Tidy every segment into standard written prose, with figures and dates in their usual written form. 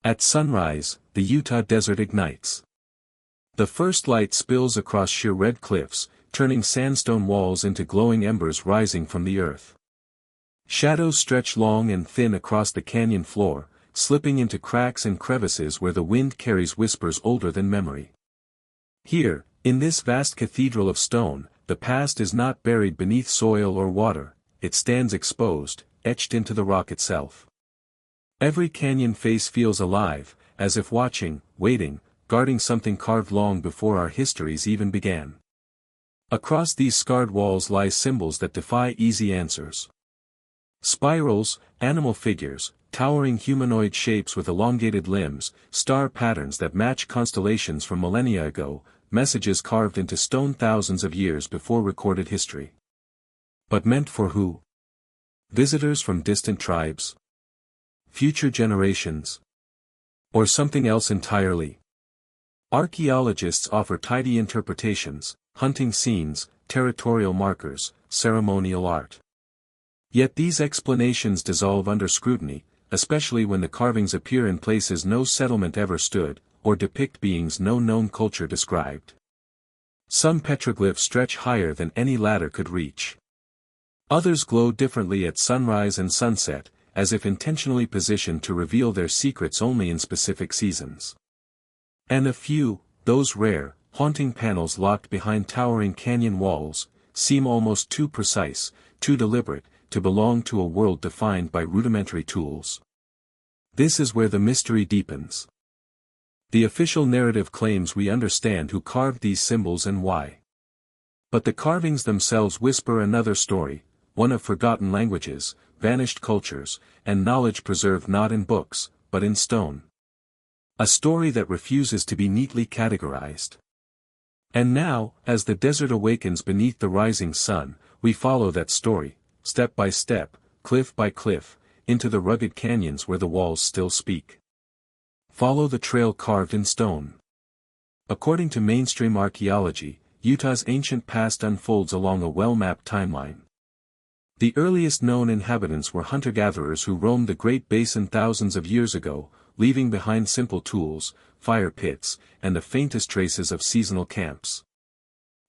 At sunrise, the Utah desert ignites. The first light spills across sheer red cliffs, turning sandstone walls into glowing embers rising from the earth. Shadows stretch long and thin across the canyon floor, slipping into cracks and crevices where the wind carries whispers older than memory. Here, in this vast cathedral of stone, the past is not buried beneath soil or water, it stands exposed, etched into the rock itself. Every canyon face feels alive, as if watching, waiting, guarding something carved long before our histories even began. Across these scarred walls lie symbols that defy easy answers. Spirals, animal figures, towering humanoid shapes with elongated limbs, star patterns that match constellations from millennia ago, messages carved into stone thousands of years before recorded history. But meant for who? Visitors from distant tribes? Future generations? Or something else entirely? Archaeologists offer tidy interpretations: hunting scenes, territorial markers, ceremonial art. Yet these explanations dissolve under scrutiny, especially when the carvings appear in places no settlement ever stood, or depict beings no known culture described. Some petroglyphs stretch higher than any ladder could reach. Others glow differently at sunrise and sunset, as if intentionally positioned to reveal their secrets only in specific seasons. And a few, those rare, haunting panels locked behind towering canyon walls, seem almost too precise, too deliberate, to belong to a world defined by rudimentary tools. This is where the mystery deepens. The official narrative claims we understand who carved these symbols and why. But the carvings themselves whisper another story, one of forgotten languages, vanished cultures, and knowledge preserved not in books, but in stone. A story that refuses to be neatly categorized. And now, as the desert awakens beneath the rising sun, we follow that story, step by step, cliff by cliff, into the rugged canyons where the walls still speak. Follow the trail carved in stone. According to mainstream archaeology, Utah's ancient past unfolds along a well-mapped timeline. The earliest known inhabitants were hunter-gatherers who roamed the Great Basin thousands of years ago, leaving behind simple tools, fire pits, and the faintest traces of seasonal camps.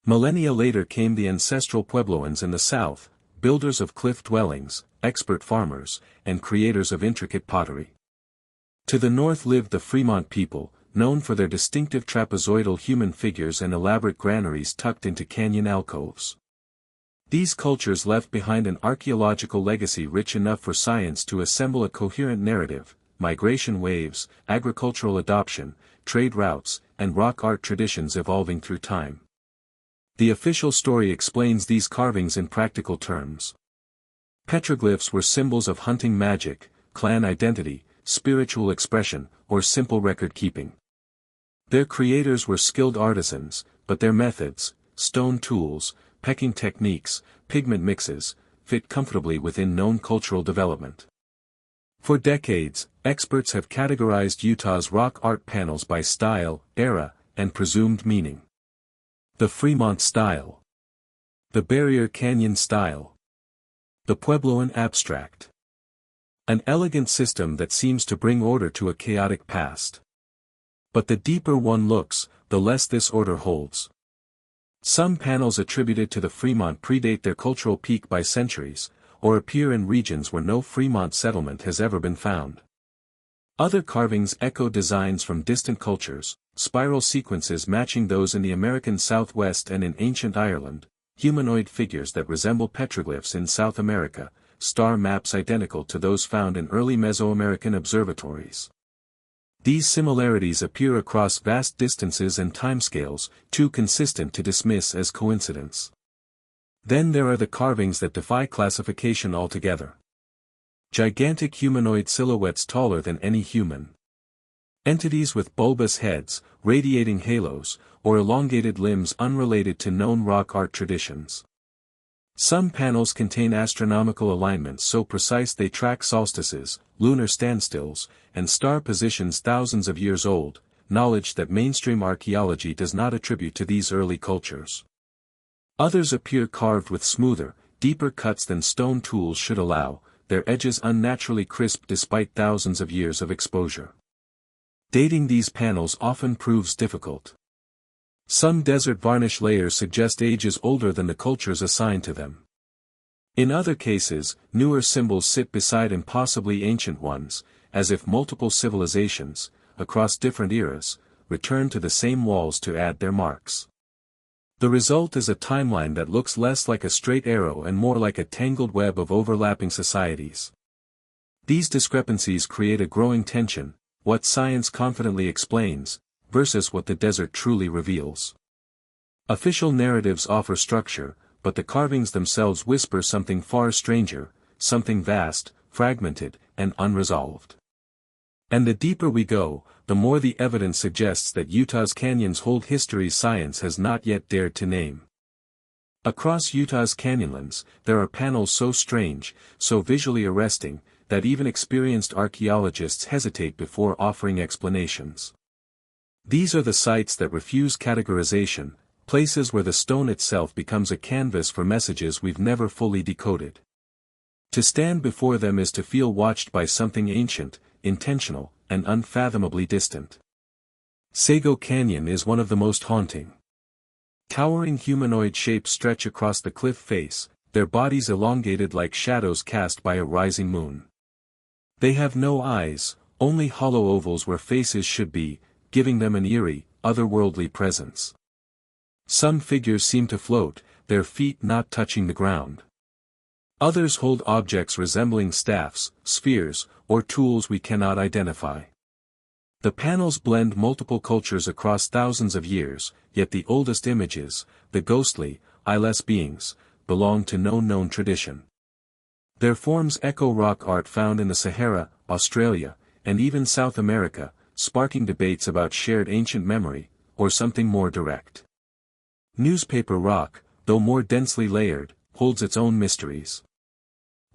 Millennia later came the ancestral Puebloans in the south, builders of cliff dwellings, expert farmers, and creators of intricate pottery. To the north lived the Fremont people, known for their distinctive trapezoidal human figures and elaborate granaries tucked into canyon alcoves. These cultures left behind an archaeological legacy rich enough for science to assemble a coherent narrative: migration waves, agricultural adoption, trade routes, and rock art traditions evolving through time. The official story explains these carvings in practical terms. Petroglyphs were symbols of hunting magic, clan identity, spiritual expression, or simple record-keeping. Their creators were skilled artisans, but their methods, stone tools, pecking techniques, pigment mixes, fit comfortably within known cultural development. For decades, experts have categorized Utah's rock art panels by style, era, and presumed meaning. The Fremont style. The Barrier Canyon style. The Puebloan abstract. An elegant system that seems to bring order to a chaotic past. But the deeper one looks, the less this order holds. Some panels attributed to the Fremont predate their cultural peak by centuries, or appear in regions where no Fremont settlement has ever been found. Other carvings echo designs from distant cultures, spiral sequences matching those in the American Southwest and in ancient Ireland, humanoid figures that resemble petroglyphs in South America, star maps identical to those found in early Mesoamerican observatories. These similarities appear across vast distances and timescales, too consistent to dismiss as coincidence. Then there are the carvings that defy classification altogether. Gigantic humanoid silhouettes taller than any human. Entities with bulbous heads, radiating halos, or elongated limbs unrelated to known rock art traditions. Some panels contain astronomical alignments so precise they track solstices, lunar standstills, and star positions thousands of years old, knowledge that mainstream archaeology does not attribute to these early cultures. Others appear carved with smoother, deeper cuts than stone tools should allow, their edges unnaturally crisp despite thousands of years of exposure. Dating these panels often proves difficult. Some desert varnish layers suggest ages older than the cultures assigned to them. In other cases, newer symbols sit beside impossibly ancient ones, as if multiple civilizations, across different eras, return to the same walls to add their marks. The result is a timeline that looks less like a straight arrow and more like a tangled web of overlapping societies. These discrepancies create a growing tension, what science confidently explains, versus what the desert truly reveals. Official narratives offer structure, but the carvings themselves whisper something far stranger, something vast, fragmented, and unresolved. And the deeper we go, the more the evidence suggests that Utah's canyons hold histories science has not yet dared to name. Across Utah's canyonlands, there are panels so strange, so visually arresting, that even experienced archaeologists hesitate before offering explanations. These are the sites that refuse categorization, places where the stone itself becomes a canvas for messages we've never fully decoded. To stand before them is to feel watched by something ancient, intentional, and unfathomably distant. Sago Canyon is one of the most haunting. Towering humanoid shapes stretch across the cliff face, their bodies elongated like shadows cast by a rising moon. They have no eyes, only hollow ovals where faces should be, giving them an eerie, otherworldly presence. Some figures seem to float, their feet not touching the ground. Others hold objects resembling staffs, spheres, or tools we cannot identify. The panels blend multiple cultures across thousands of years, yet the oldest images, the ghostly, eyeless beings, belong to no known tradition. Their forms echo rock art found in the Sahara, Australia, and even South America, sparking debates about shared ancient memory, or something more direct. Newspaper rock, though more densely layered, holds its own mysteries.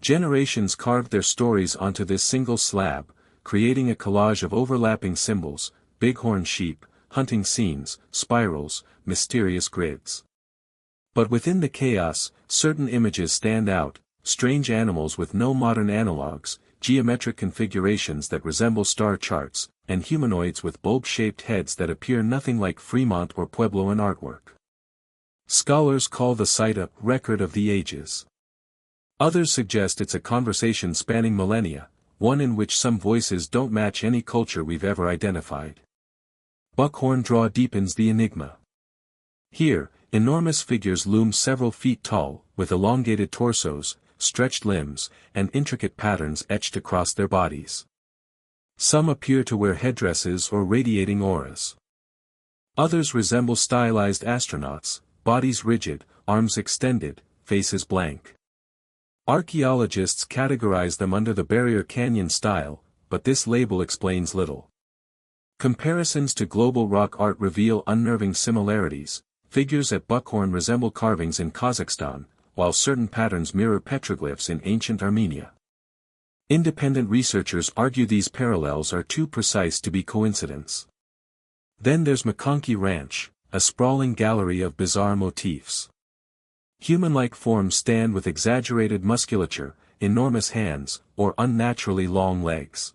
Generations carved their stories onto this single slab, creating a collage of overlapping symbols, bighorn sheep, hunting scenes, spirals, mysterious grids. But within the chaos, certain images stand out, strange animals with no modern analogues, geometric configurations that resemble star charts, and humanoids with bulb-shaped heads that appear nothing like Fremont or Puebloan artwork. Scholars call the site a record of the ages. Others suggest it's a conversation spanning millennia, one in which some voices don't match any culture we've ever identified. Buckhorn draw deepens the enigma. Here, enormous figures loom several feet tall, with elongated torsos, stretched limbs, and intricate patterns etched across their bodies. Some appear to wear headdresses or radiating auras. Others resemble stylized astronauts, bodies rigid, arms extended, faces blank. Archaeologists categorize them under the Barrier Canyon style, but this label explains little. Comparisons to global rock art reveal unnerving similarities. Figures at Buckhorn resemble carvings in Kazakhstan, while certain patterns mirror petroglyphs in ancient Armenia. Independent researchers argue these parallels are too precise to be coincidence. Then there's McConkey Ranch, a sprawling gallery of bizarre motifs. Human-like forms stand with exaggerated musculature, enormous hands, or unnaturally long legs.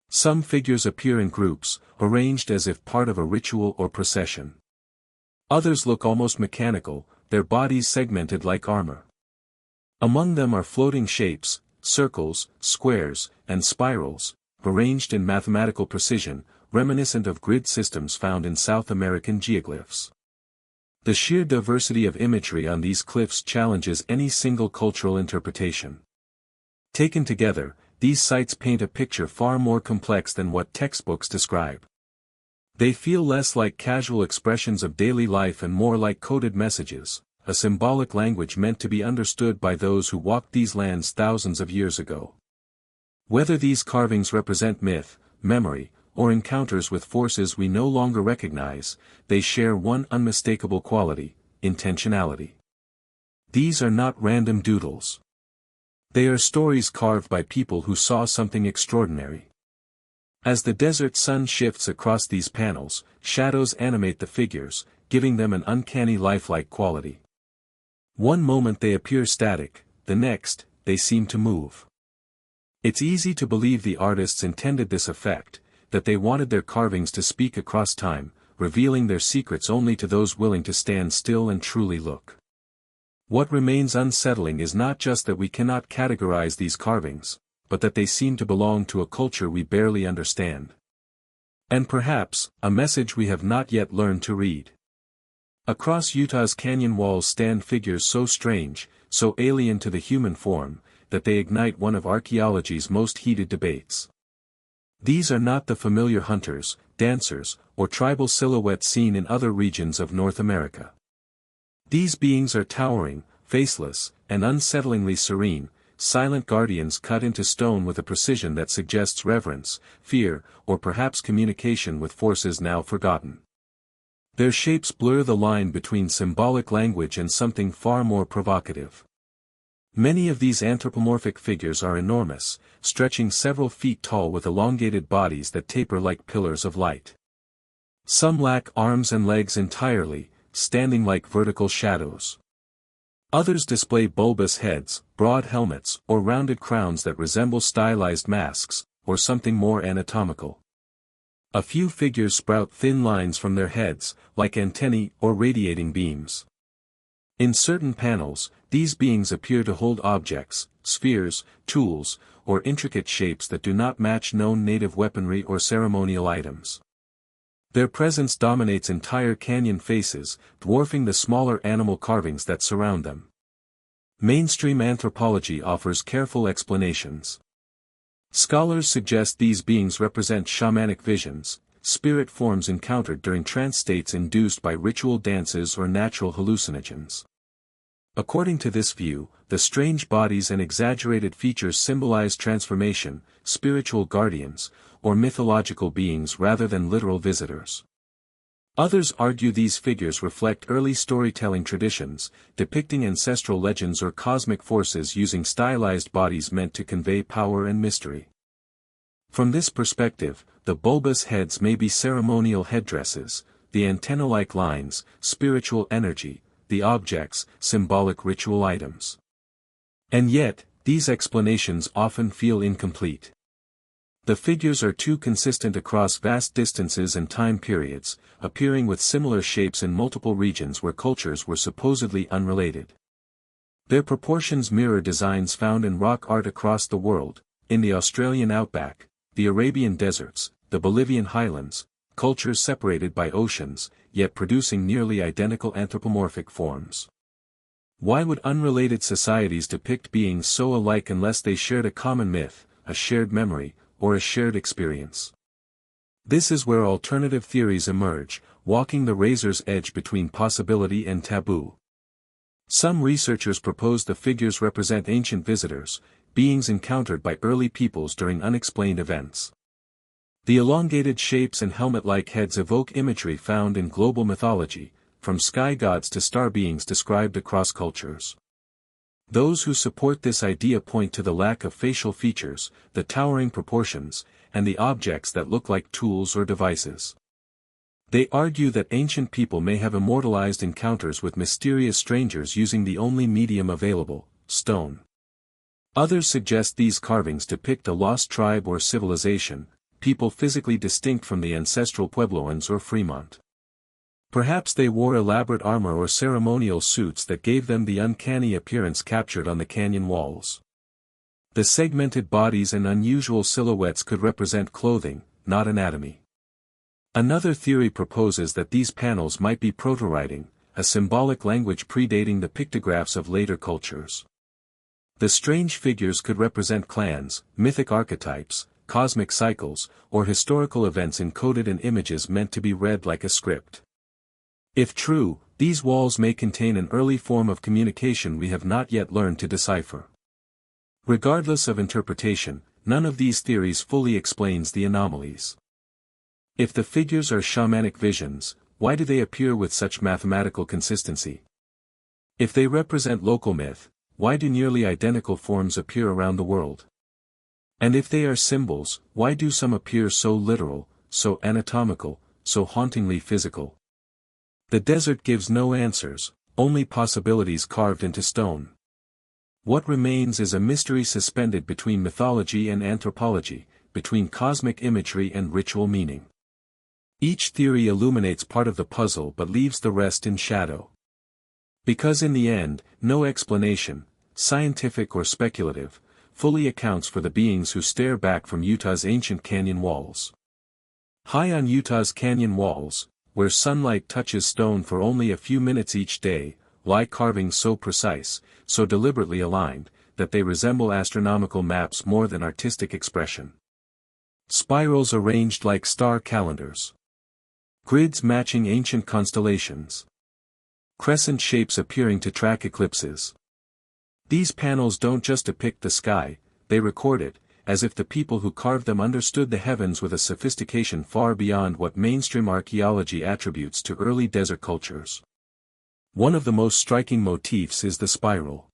Some figures appear in groups, arranged as if part of a ritual or procession. Others look almost mechanical, their bodies segmented like armor. Among them are floating shapes, circles, squares, and spirals, arranged in mathematical precision, reminiscent of grid systems found in South American geoglyphs. The sheer diversity of imagery on these cliffs challenges any single cultural interpretation. Taken together, these sites paint a picture far more complex than what textbooks describe. They feel less like casual expressions of daily life and more like coded messages, a symbolic language meant to be understood by those who walked these lands thousands of years ago. Whether these carvings represent myth, memory, or encounters with forces we no longer recognize, they share one unmistakable quality: intentionality. These are not random doodles. They are stories carved by people who saw something extraordinary. As the desert sun shifts across these panels, shadows animate the figures, giving them an uncanny lifelike quality. One moment they appear static, the next, they seem to move. It's easy to believe the artists intended this effect, that they wanted their carvings to speak across time, revealing their secrets only to those willing to stand still and truly look. What remains unsettling is not just that we cannot categorize these carvings, but that they seem to belong to a culture we barely understand. And perhaps, a message we have not yet learned to read. Across Utah's canyon walls stand figures so strange, so alien to the human form, that they ignite one of archaeology's most heated debates. These are not the familiar hunters, dancers, or tribal silhouettes seen in other regions of North America. These beings are towering, faceless, and unsettlingly serene, silent guardians cut into stone with a precision that suggests reverence, fear, or perhaps communication with forces now forgotten. Their shapes blur the line between symbolic language and something far more provocative. Many of these anthropomorphic figures are enormous, stretching several feet tall with elongated bodies that taper like pillars of light. Some lack arms and legs entirely, standing like vertical shadows. Others display bulbous heads, broad helmets, or rounded crowns that resemble stylized masks, or something more anatomical. A few figures sprout thin lines from their heads, like antennae or radiating beams. In certain panels, these beings appear to hold objects, spheres, tools, or intricate shapes that do not match known native weaponry or ceremonial items. Their presence dominates entire canyon faces, dwarfing the smaller animal carvings that surround them. Mainstream anthropology offers careful explanations. Scholars suggest these beings represent shamanic visions, spirit forms encountered during trance states induced by ritual dances or natural hallucinogens. According to this view, the strange bodies and exaggerated features symbolize transformation, spiritual guardians, or mythological beings rather than literal visitors. Others argue these figures reflect early storytelling traditions, depicting ancestral legends or cosmic forces using stylized bodies meant to convey power and mystery. From this perspective, the bulbous heads may be ceremonial headdresses, the antenna-like lines, spiritual energy, the objects, symbolic ritual items. And yet, these explanations often feel incomplete. The figures are too consistent across vast distances and time periods, appearing with similar shapes in multiple regions where cultures were supposedly unrelated. Their proportions mirror designs found in rock art across the world, in the Australian outback, the Arabian deserts, the Bolivian highlands, cultures separated by oceans, yet producing nearly identical anthropomorphic forms. Why would unrelated societies depict beings so alike unless they shared a common myth, a shared memory, or a shared experience? This is where alternative theories emerge, walking the razor's edge between possibility and taboo. Some researchers propose the figures represent ancient visitors, beings encountered by early peoples during unexplained events. The elongated shapes and helmet-like heads evoke imagery found in global mythology, from sky gods to star beings described across cultures. Those who support this idea point to the lack of facial features, the towering proportions, and the objects that look like tools or devices. They argue that ancient people may have immortalized encounters with mysterious strangers using the only medium available, stone. Others suggest these carvings depict a lost tribe or civilization, people physically distinct from the ancestral Puebloans or Fremont. Perhaps they wore elaborate armor or ceremonial suits that gave them the uncanny appearance captured on the canyon walls. The segmented bodies and unusual silhouettes could represent clothing, not anatomy. Another theory proposes that these panels might be proto-writing, a symbolic language predating the pictographs of later cultures. The strange figures could represent clans, mythic archetypes, cosmic cycles, or historical events encoded in images meant to be read like a script. If true, these walls may contain an early form of communication we have not yet learned to decipher. Regardless of interpretation, none of these theories fully explains the anomalies. If the figures are shamanic visions, why do they appear with such mathematical consistency? If they represent local myth, why do nearly identical forms appear around the world? And if they are symbols, why do some appear so literal, so anatomical, so hauntingly physical? The desert gives no answers, only possibilities carved into stone. What remains is a mystery suspended between mythology and anthropology, between cosmic imagery and ritual meaning. Each theory illuminates part of the puzzle but leaves the rest in shadow. Because in the end, no explanation, scientific or speculative, fully accounts for the beings who stare back from Utah's ancient canyon walls. High on Utah's canyon walls, where sunlight touches stone for only a few minutes each day, lie carvings so precise, so deliberately aligned, that they resemble astronomical maps more than artistic expression. Spirals arranged like star calendars. Grids matching ancient constellations. Crescent shapes appearing to track eclipses. These panels don't just depict the sky, they record it, as if the people who carved them understood the heavens with a sophistication far beyond what mainstream archaeology attributes to early desert cultures. One of the most striking motifs is the spiral.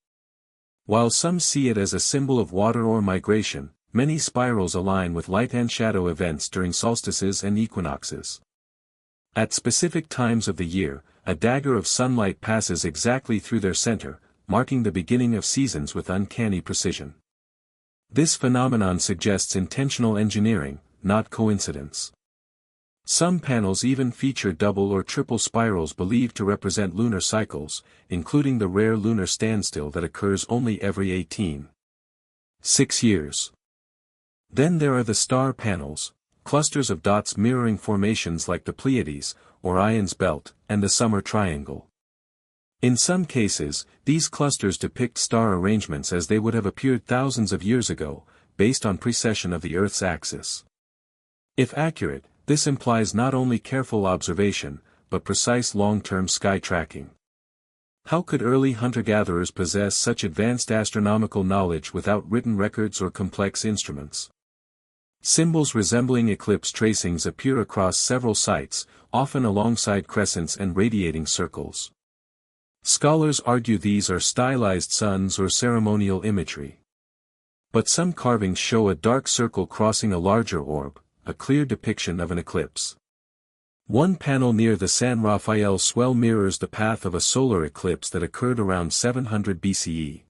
While some see it as a symbol of water or migration, many spirals align with light and shadow events during solstices and equinoxes. At specific times of the year, a dagger of sunlight passes exactly through their center, marking the beginning of seasons with uncanny precision. This phenomenon suggests intentional engineering, not coincidence. Some panels even feature double or triple spirals believed to represent lunar cycles, including the rare lunar standstill that occurs only every 18.6 years. Then there are the star panels, clusters of dots mirroring formations like the Pleiades, Orion's belt, and the summer triangle. In some cases, these clusters depict star arrangements as they would have appeared thousands of years ago, based on precession of the Earth's axis. If accurate, this implies not only careful observation, but precise long-term sky tracking. How could early hunter-gatherers possess such advanced astronomical knowledge without written records or complex instruments? Symbols resembling eclipse tracings appear across several sites, often alongside crescents and radiating circles. Scholars argue these are stylized suns or ceremonial imagery. But some carvings show a dark circle crossing a larger orb, a clear depiction of an eclipse. One panel near the San Rafael swell mirrors the path of a solar eclipse that occurred around 700 BCE.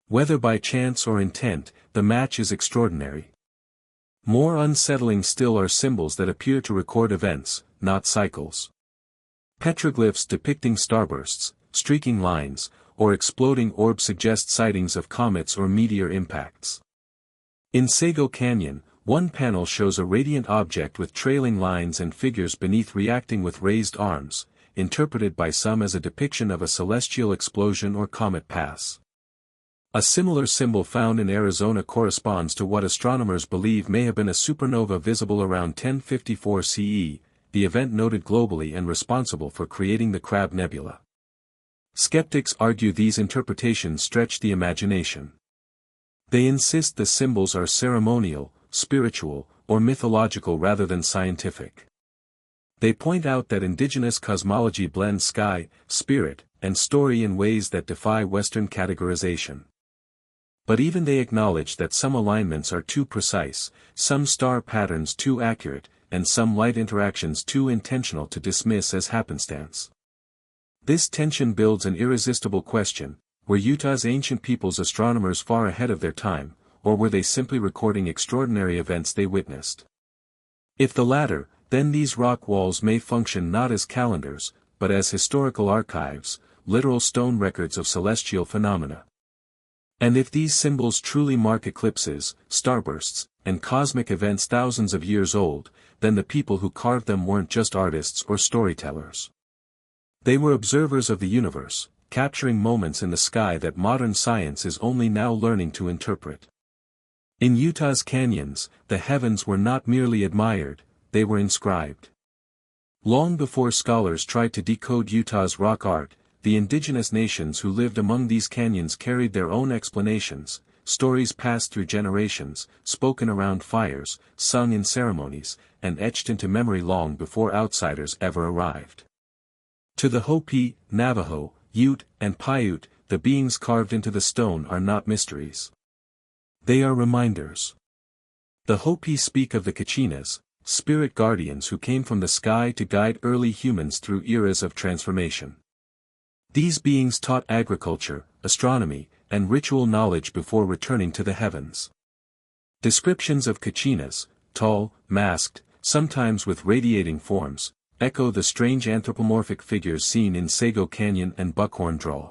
Whether by chance or intent, the match is extraordinary. More unsettling still are symbols that appear to record events, not cycles. Petroglyphs depicting starbursts, streaking lines, or exploding orbs suggest sightings of comets or meteor impacts. In Sago Canyon, one panel shows a radiant object with trailing lines and figures beneath reacting with raised arms, interpreted by some as a depiction of a celestial explosion or comet pass. A similar symbol found in Arizona corresponds to what astronomers believe may have been a supernova visible around 1054 CE, the event noted globally and responsible for creating the Crab Nebula. Skeptics argue these interpretations stretch the imagination. They insist the symbols are ceremonial, spiritual, or mythological rather than scientific. They point out that indigenous cosmology blends sky, spirit, and story in ways that defy Western categorization. But even they acknowledge that some alignments are too precise, some star patterns too accurate, and some light interactions too intentional to dismiss as happenstance. This tension builds an irresistible question: were Utah's ancient peoples astronomers far ahead of their time, or were they simply recording extraordinary events they witnessed? If the latter, then these rock walls may function not as calendars, but as historical archives, literal stone records of celestial phenomena. And if these symbols truly mark eclipses, starbursts, and cosmic events thousands of years old, then the people who carved them weren't just artists or storytellers. They were observers of the universe, capturing moments in the sky that modern science is only now learning to interpret. In Utah's canyons, the heavens were not merely admired, they were inscribed. Long before scholars tried to decode Utah's rock art, the indigenous nations who lived among these canyons carried their own explanations, stories passed through generations, spoken around fires, sung in ceremonies, and etched into memory long before outsiders ever arrived. To the Hopi, Navajo, Ute, and Paiute, the beings carved into the stone are not mysteries. They are reminders. The Hopi speak of the Kachinas, spirit guardians who came from the sky to guide early humans through eras of transformation. These beings taught agriculture, astronomy, and ritual knowledge before returning to the heavens. Descriptions of Kachinas, tall, masked, sometimes with radiating forms, echo the strange anthropomorphic figures seen in Sago Canyon and Buckhorn Draw.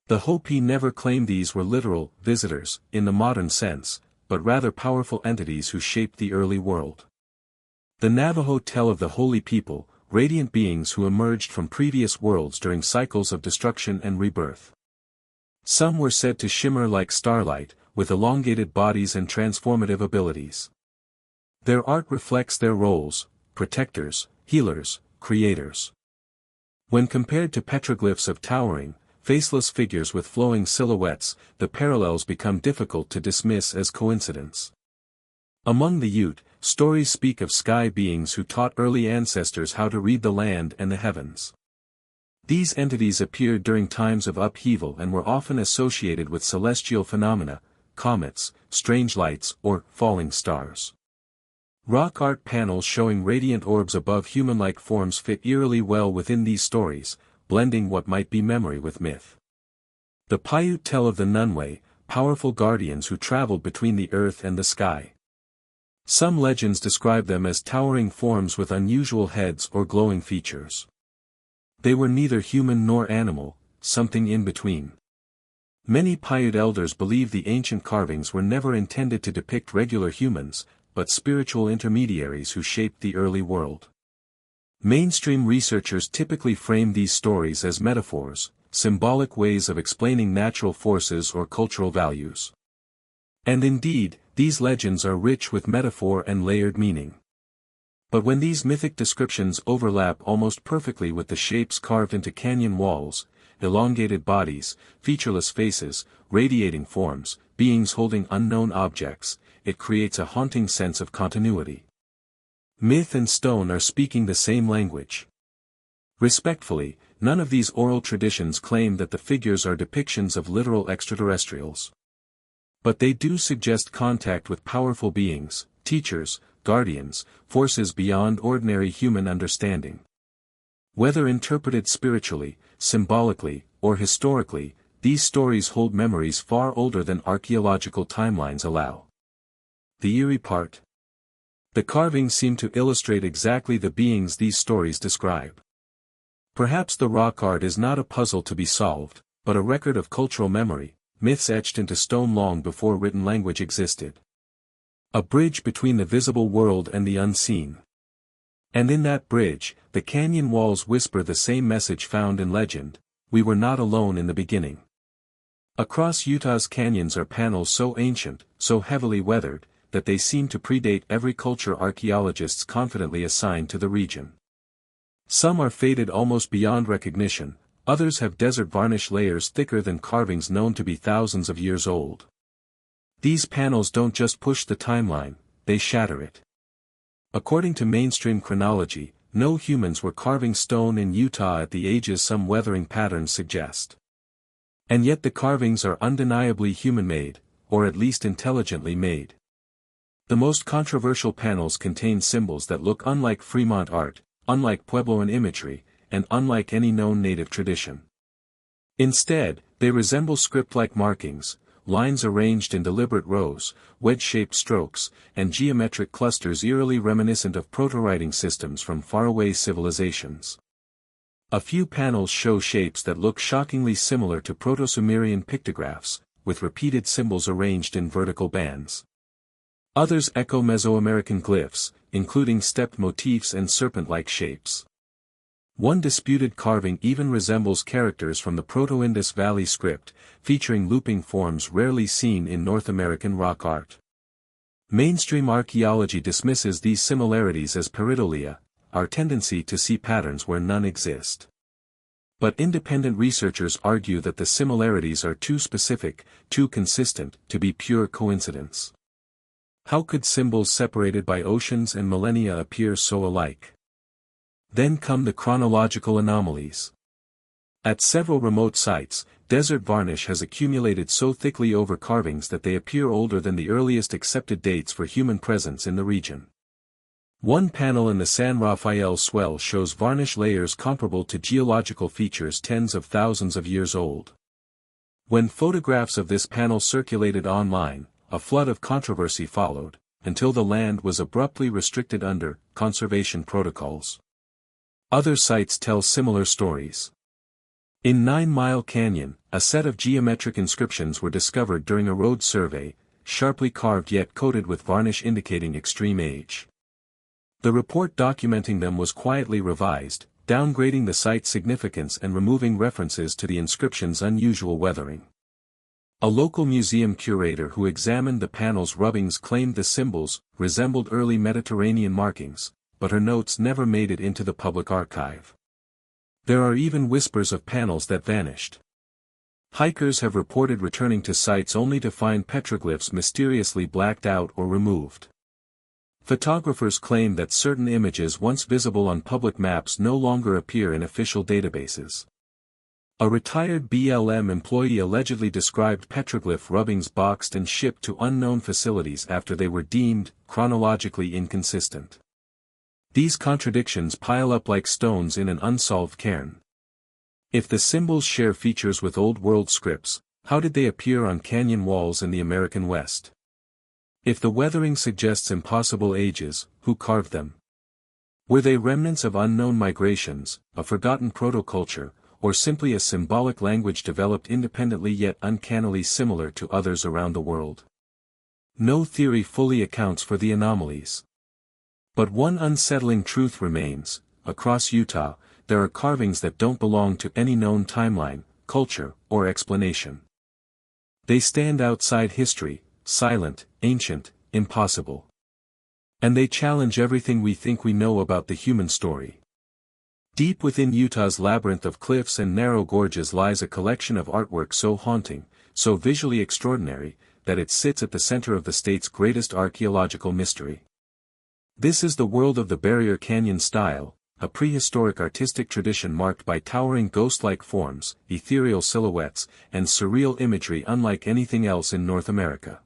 The Hopi never claimed these were literal visitors, in the modern sense, but rather powerful entities who shaped the early world. The Navajo tell of the holy people, radiant beings who emerged from previous worlds during cycles of destruction and rebirth. Some were said to shimmer like starlight, with elongated bodies and transformative abilities. Their art reflects their roles: protectors, healers, creators. When compared to petroglyphs of towering, faceless figures with flowing silhouettes, the parallels become difficult to dismiss as coincidence. Among the Ute, stories speak of sky beings who taught early ancestors how to read the land and the heavens. These entities appeared during times of upheaval and were often associated with celestial phenomena, comets, strange lights, or falling stars. Rock art panels showing radiant orbs above human-like forms fit eerily well within these stories, blending what might be memory with myth. The Paiute tell of the Nunwe, powerful guardians who traveled between the earth and the sky. Some legends describe them as towering forms with unusual heads or glowing features. They were neither human nor animal, something in between. Many Paiute elders believe the ancient carvings were never intended to depict regular humans, but spiritual intermediaries who shaped the early world. Mainstream researchers typically frame these stories as metaphors, symbolic ways of explaining natural forces or cultural values. And indeed, these legends are rich with metaphor and layered meaning. But when these mythic descriptions overlap almost perfectly with the shapes carved into canyon walls, elongated bodies, featureless faces, radiating forms, beings holding unknown objects, it creates a haunting sense of continuity. Myth and stone are speaking the same language. Respectfully, none of these oral traditions claim that the figures are depictions of literal extraterrestrials. But they do suggest contact with powerful beings, teachers, guardians, forces beyond ordinary human understanding. Whether interpreted spiritually, symbolically, or historically, these stories hold memories far older than archaeological timelines allow. The eerie part? The carvings seem to illustrate exactly the beings these stories describe. Perhaps the rock art is not a puzzle to be solved, but a record of cultural memory, myths etched into stone long before written language existed. A bridge between the visible world and the unseen. And in that bridge, the canyon walls whisper the same message found in legend: we were not alone in the beginning. Across Utah's canyons are panels so ancient, so heavily weathered, that they seem to predate every culture archaeologists confidently assign to the region. Some are faded almost beyond recognition, others have desert varnish layers thicker than carvings known to be thousands of years old. These panels don't just push the timeline, they shatter it. According to mainstream chronology, no humans were carving stone in Utah at the ages some weathering patterns suggest. And yet the carvings are undeniably human-made, or at least intelligently made. The most controversial panels contain symbols that look unlike Fremont art, unlike Puebloan imagery, and unlike any known native tradition. Instead, they resemble script-like markings, lines arranged in deliberate rows, wedge-shaped strokes, and geometric clusters eerily reminiscent of proto-writing systems from faraway civilizations. A few panels show shapes that look shockingly similar to Proto-Sumerian pictographs, with repeated symbols arranged in vertical bands. Others echo Mesoamerican glyphs, including stepped motifs and serpent-like shapes. One disputed carving even resembles characters from the Proto-Indus Valley script, featuring looping forms rarely seen in North American rock art. Mainstream archaeology dismisses these similarities as pareidolia, our tendency to see patterns where none exist. But independent researchers argue that the similarities are too specific, too consistent, to be pure coincidence. How could symbols separated by oceans and millennia appear so alike? Then come the chronological anomalies. At several remote sites, desert varnish has accumulated so thickly over carvings that they appear older than the earliest accepted dates for human presence in the region. One panel in the San Rafael swell shows varnish layers comparable to geological features tens of thousands of years old. When photographs of this panel circulated online, a flood of controversy followed, until the land was abruptly restricted under conservation protocols. Other sites tell similar stories. In 9 Mile Canyon, a set of geometric inscriptions were discovered during a road survey, sharply carved yet coated with varnish indicating extreme age. The report documenting them was quietly revised, downgrading the site's significance and removing references to the inscription's unusual weathering. A local museum curator who examined the panel's rubbings claimed the symbols resembled early Mediterranean markings, but her notes never made it into the public archive. There are even whispers of panels that vanished. Hikers have reported returning to sites only to find petroglyphs mysteriously blacked out or removed. Photographers claim that certain images once visible on public maps no longer appear in official databases. A retired BLM employee allegedly described petroglyph rubbings boxed and shipped to unknown facilities after they were deemed chronologically inconsistent. These contradictions pile up like stones in an unsolved cairn. If the symbols share features with Old World scripts, how did they appear on canyon walls in the American West? If the weathering suggests impossible ages, who carved them? Were they remnants of unknown migrations, a forgotten proto-culture, or simply a symbolic language developed independently yet uncannily similar to others around the world? No theory fully accounts for the anomalies. But one unsettling truth remains: across Utah, there are carvings that don't belong to any known timeline, culture, or explanation. They stand outside history, silent, ancient, impossible. And they challenge everything we think we know about the human story. Deep within Utah's labyrinth of cliffs and narrow gorges lies a collection of artwork so haunting, so visually extraordinary, that it sits at the center of the state's greatest archaeological mystery. This is the world of the Barrier Canyon style, a prehistoric artistic tradition marked by towering ghost-like forms, ethereal silhouettes, and surreal imagery unlike anything else in North America.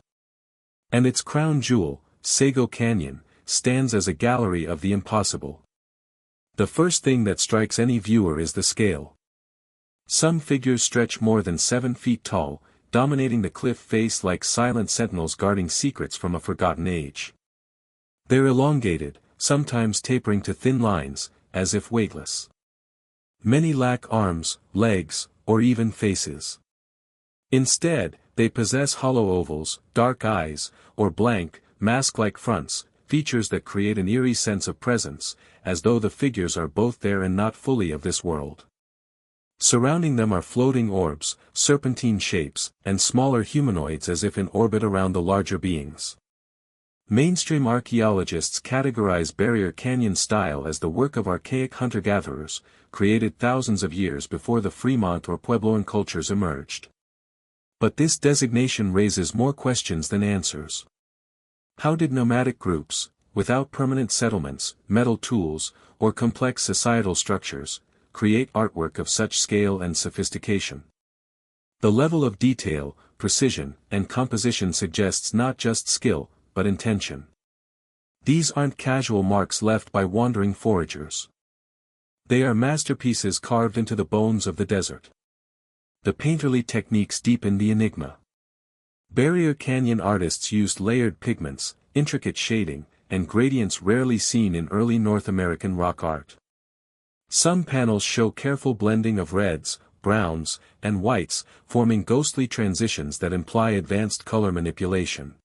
And its crown jewel, Sago Canyon, stands as a gallery of the impossible. The first thing that strikes any viewer is the scale. Some figures stretch more than 7 feet tall, dominating the cliff face like silent sentinels guarding secrets from a forgotten age. They're elongated, sometimes tapering to thin lines, as if weightless. Many lack arms, legs, or even faces. Instead, they possess hollow ovals, dark eyes, or blank, mask-like fronts, features that create an eerie sense of presence, as though the figures are both there and not fully of this world. Surrounding them are floating orbs, serpentine shapes, and smaller humanoids as if in orbit around the larger beings. Mainstream archaeologists categorize Barrier Canyon style as the work of archaic hunter-gatherers, created thousands of years before the Fremont or Puebloan cultures emerged. But this designation raises more questions than answers. How did nomadic groups, without permanent settlements, metal tools, or complex societal structures, create artwork of such scale and sophistication? The level of detail, precision, and composition suggests not just skill, but intention. These aren't casual marks left by wandering foragers. They are masterpieces carved into the bones of the desert. The painterly techniques deepen the enigma. Barrier Canyon artists used layered pigments, intricate shading, and gradients rarely seen in early North American rock art. Some panels show careful blending of reds, browns, and whites, forming ghostly transitions that imply advanced color manipulation.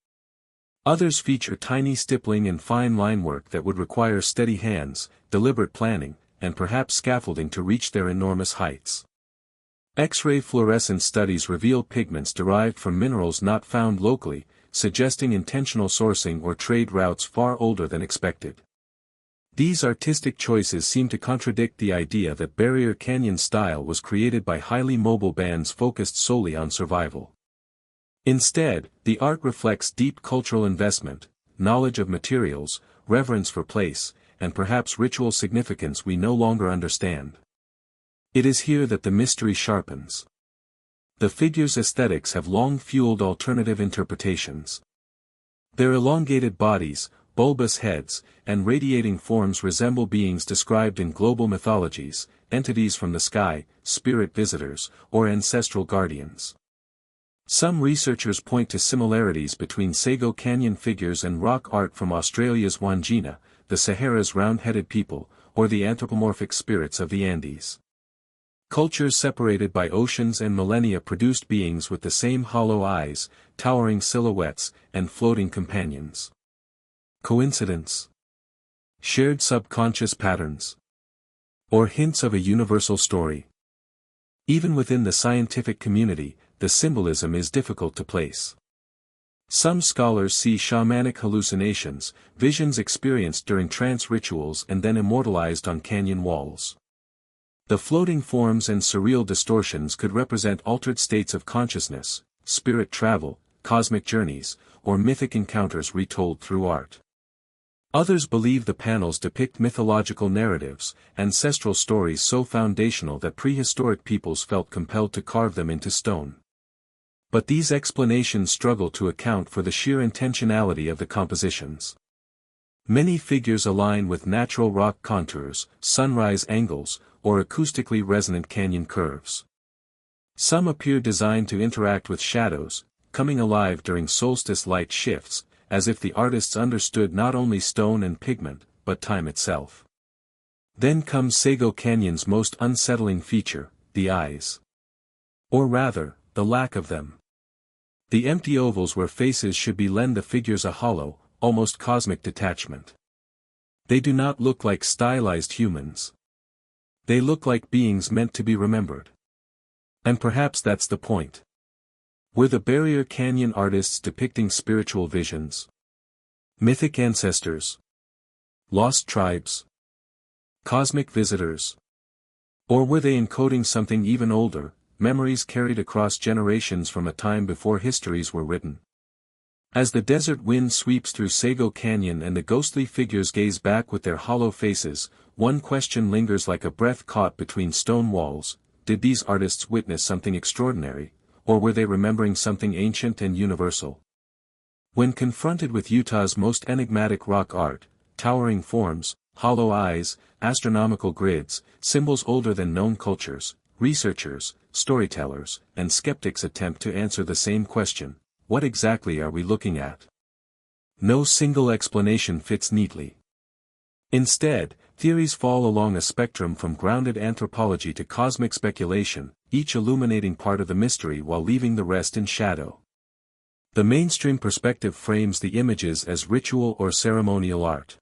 Others feature tiny stippling and fine line work that would require steady hands, deliberate planning, and perhaps scaffolding to reach their enormous heights. X-ray fluorescence studies reveal pigments derived from minerals not found locally, suggesting intentional sourcing or trade routes far older than expected. These artistic choices seem to contradict the idea that Barrier Canyon style was created by highly mobile bands focused solely on survival. Instead, the art reflects deep cultural investment, knowledge of materials, reverence for place, and perhaps ritual significance we no longer understand. It is here that the mystery sharpens. The figures' aesthetics have long fueled alternative interpretations. Their elongated bodies, bulbous heads, and radiating forms resemble beings described in global mythologies, entities from the sky, spirit visitors, or ancestral guardians. Some researchers point to similarities between Sago Canyon figures and rock art from Australia's Wangina, the Sahara's round-headed people, or the anthropomorphic spirits of the Andes. Cultures separated by oceans and millennia produced beings with the same hollow eyes, towering silhouettes, and floating companions. Coincidence? Shared subconscious patterns? Or hints of a universal story? Even within the scientific community, the symbolism is difficult to place. Some scholars see shamanic hallucinations, visions experienced during trance rituals and then immortalized on canyon walls. The floating forms and surreal distortions could represent altered states of consciousness, spirit travel, cosmic journeys, or mythic encounters retold through art. Others believe the panels depict mythological narratives, ancestral stories so foundational that prehistoric peoples felt compelled to carve them into stone. But these explanations struggle to account for the sheer intentionality of the compositions. Many figures align with natural rock contours, sunrise angles, or acoustically resonant canyon curves. Some appear designed to interact with shadows, coming alive during solstice light shifts, as if the artists understood not only stone and pigment, but time itself. Then comes Sago Canyon's most unsettling feature, the eyes. Or rather, the lack of them. The empty ovals where faces should be lend the figures a hollow, almost cosmic detachment. They do not look like stylized humans. They look like beings meant to be remembered. And perhaps that's the point. Were the Barrier Canyon artists depicting spiritual visions? Mythic ancestors? Lost tribes? Cosmic visitors? Or were they encoding something even older, memories carried across generations from a time before histories were written? As the desert wind sweeps through Sago Canyon and the ghostly figures gaze back with their hollow faces, one question lingers like a breath caught between stone walls: did these artists witness something extraordinary, or were they remembering something ancient and universal? When confronted with Utah's most enigmatic rock art, towering forms, hollow eyes, astronomical grids, symbols older than known cultures, researchers, storytellers, and skeptics attempt to answer the same question: what exactly are we looking at? No single explanation fits neatly. Instead, theories fall along a spectrum from grounded anthropology to cosmic speculation, each illuminating part of the mystery while leaving the rest in shadow. The mainstream perspective frames the images as ritual or ceremonial art.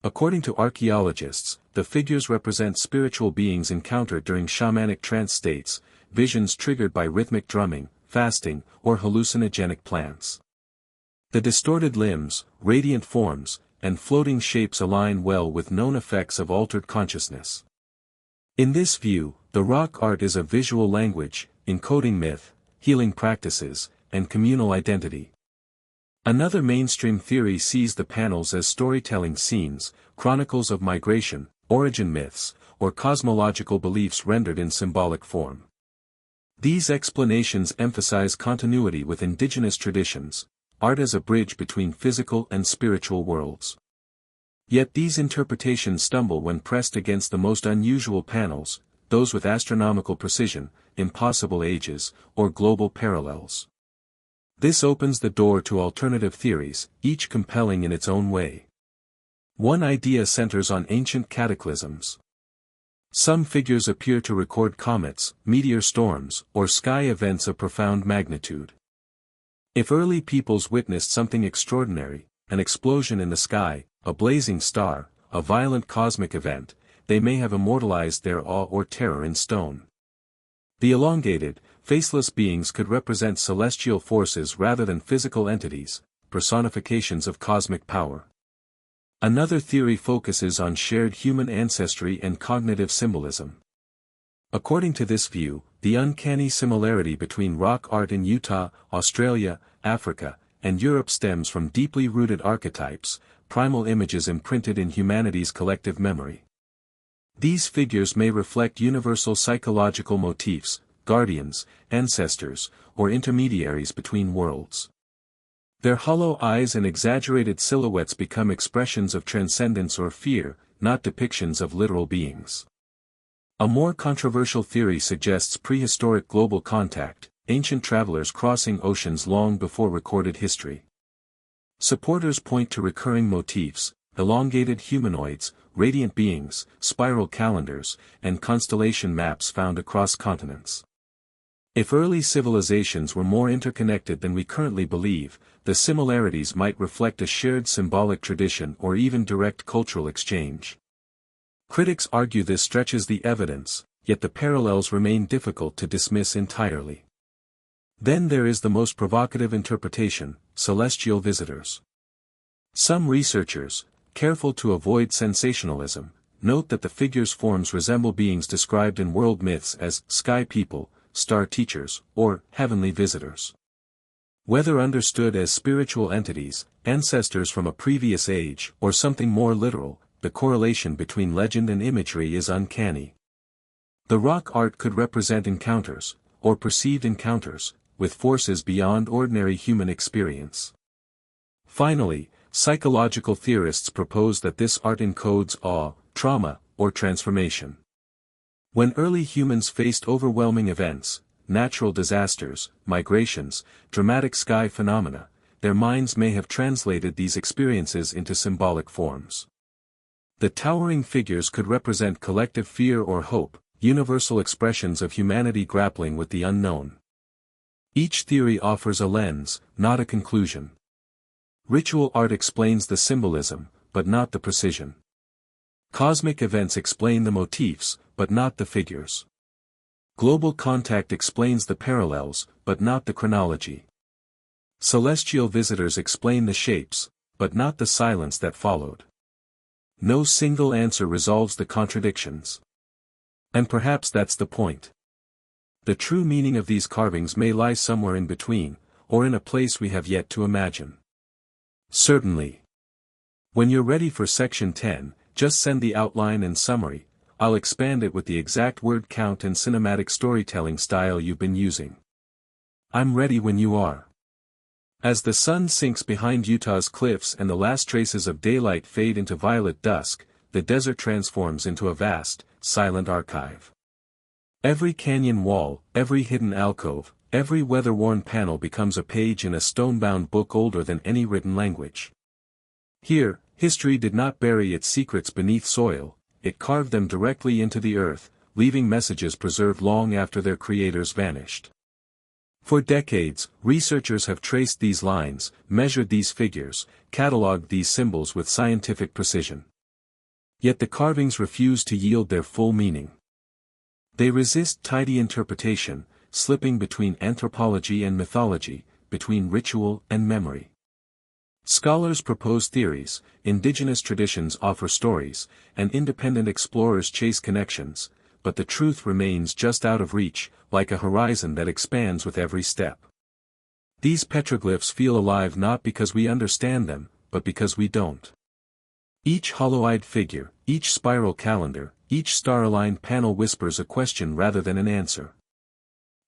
According to archaeologists, the figures represent spiritual beings encountered during shamanic trance states, visions triggered by rhythmic drumming, fasting, or hallucinogenic plants. The distorted limbs, radiant forms, and floating shapes align well with known effects of altered consciousness. In this view, the rock art is a visual language, encoding myth, healing practices, and communal identity. Another mainstream theory sees the panels as storytelling scenes, chronicles of migration, origin myths, or cosmological beliefs rendered in symbolic form. These explanations emphasize continuity with indigenous traditions, art as a bridge between physical and spiritual worlds. Yet these interpretations stumble when pressed against the most unusual panels, those with astronomical precision, impossible ages, or global parallels. This opens the door to alternative theories, each compelling in its own way. One idea centers on ancient cataclysms. Some figures appear to record comets, meteor storms, or sky events of profound magnitude. If early peoples witnessed something extraordinary, an explosion in the sky, a blazing star, a violent cosmic event, they may have immortalized their awe or terror in stone. The elongated, faceless beings could represent celestial forces rather than physical entities, personifications of cosmic power. Another theory focuses on shared human ancestry and cognitive symbolism. According to this view, the uncanny similarity between rock art in Utah, Australia, Africa, and Europe stems from deeply rooted archetypes, primal images imprinted in humanity's collective memory. These figures may reflect universal psychological motifs, guardians, ancestors, or intermediaries between worlds. Their hollow eyes and exaggerated silhouettes become expressions of transcendence or fear, not depictions of literal beings. A more controversial theory suggests prehistoric global contact, ancient travelers crossing oceans long before recorded history. Supporters point to recurring motifs, elongated humanoids, radiant beings, spiral calendars, and constellation maps found across continents. If early civilizations were more interconnected than we currently believe, the similarities might reflect a shared symbolic tradition or even direct cultural exchange. Critics argue this stretches the evidence, yet the parallels remain difficult to dismiss entirely. Then there is the most provocative interpretation: celestial visitors. Some researchers, careful to avoid sensationalism, note that the figures' forms resemble beings described in world myths as sky people, star teachers, or heavenly visitors. Whether understood as spiritual entities, ancestors from a previous age, or something more literal, the correlation between legend and imagery is uncanny. The rock art could represent encounters, or perceived encounters, with forces beyond ordinary human experience. Finally, psychological theorists propose that this art encodes awe, trauma, or transformation. When early humans faced overwhelming events, natural disasters, migrations, dramatic sky phenomena, their minds may have translated these experiences into symbolic forms. The towering figures could represent collective fear or hope, universal expressions of humanity grappling with the unknown. Each theory offers a lens, not a conclusion. Ritual art explains the symbolism, but not the precision. Cosmic events explain the motifs, but not the figures. Global contact explains the parallels, but not the chronology. Celestial visitors explain the shapes, but not the silence that followed. No single answer resolves the contradictions. And perhaps that's the point. The true meaning of these carvings may lie somewhere in between, or in a place we have yet to imagine. Certainly. When you're ready for Section 10, just send the outline and summary. I'll expand it with the exact word count and cinematic storytelling style you've been using. I'm ready when you are. As the sun sinks behind Utah's cliffs and the last traces of daylight fade into violet dusk, the desert transforms into a vast, silent archive. Every canyon wall, every hidden alcove, every weather-worn panel becomes a page in a stone-bound book older than any written language. Here, history did not bury its secrets beneath soil, it carved them directly into the earth, leaving messages preserved long after their creators vanished. For decades, researchers have traced these lines, measured these figures, catalogued these symbols with scientific precision. Yet the carvings refuse to yield their full meaning. They resist tidy interpretation, slipping between anthropology and mythology, between ritual and memory. Scholars propose theories, indigenous traditions offer stories, and independent explorers chase connections, but the truth remains just out of reach, like a horizon that expands with every step. These petroglyphs feel alive not because we understand them, but because we don't. Each hollow-eyed figure, each spiral calendar, each star-aligned panel whispers a question rather than an answer.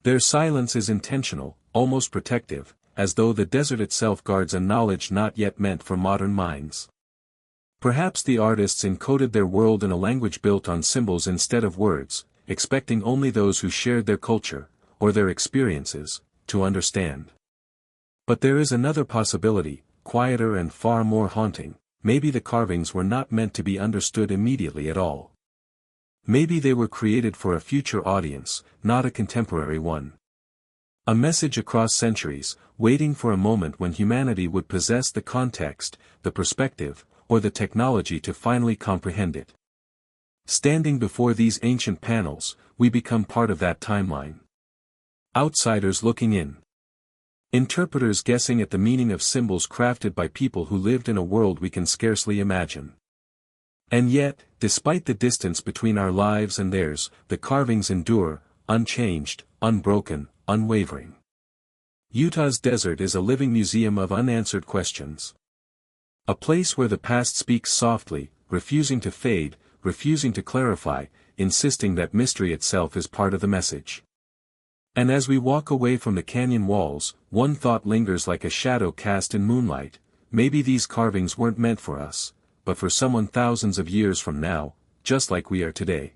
Their silence is intentional, almost protective, as though the desert itself guards a knowledge not yet meant for modern minds. Perhaps the artists encoded their world in a language built on symbols instead of words, expecting only those who shared their culture, or their experiences, to understand. But there is another possibility, quieter and far more haunting. Maybe the carvings were not meant to be understood immediately at all. Maybe they were created for a future audience, not a contemporary one. A message across centuries, waiting for a moment when humanity would possess the context, the perspective, or the technology to finally comprehend it. Standing before these ancient panels, we become part of that timeline. Outsiders looking in. Interpreters guessing at the meaning of symbols crafted by people who lived in a world we can scarcely imagine. And yet, despite the distance between our lives and theirs, the carvings endure, unchanged, unbroken, unwavering. Utah's desert is a living museum of unanswered questions. A place where the past speaks softly, refusing to fade, refusing to clarify, insisting that mystery itself is part of the message. And as we walk away from the canyon walls, one thought lingers like a shadow cast in moonlight: maybe these carvings weren't meant for us, but for someone thousands of years from now, just like we are today.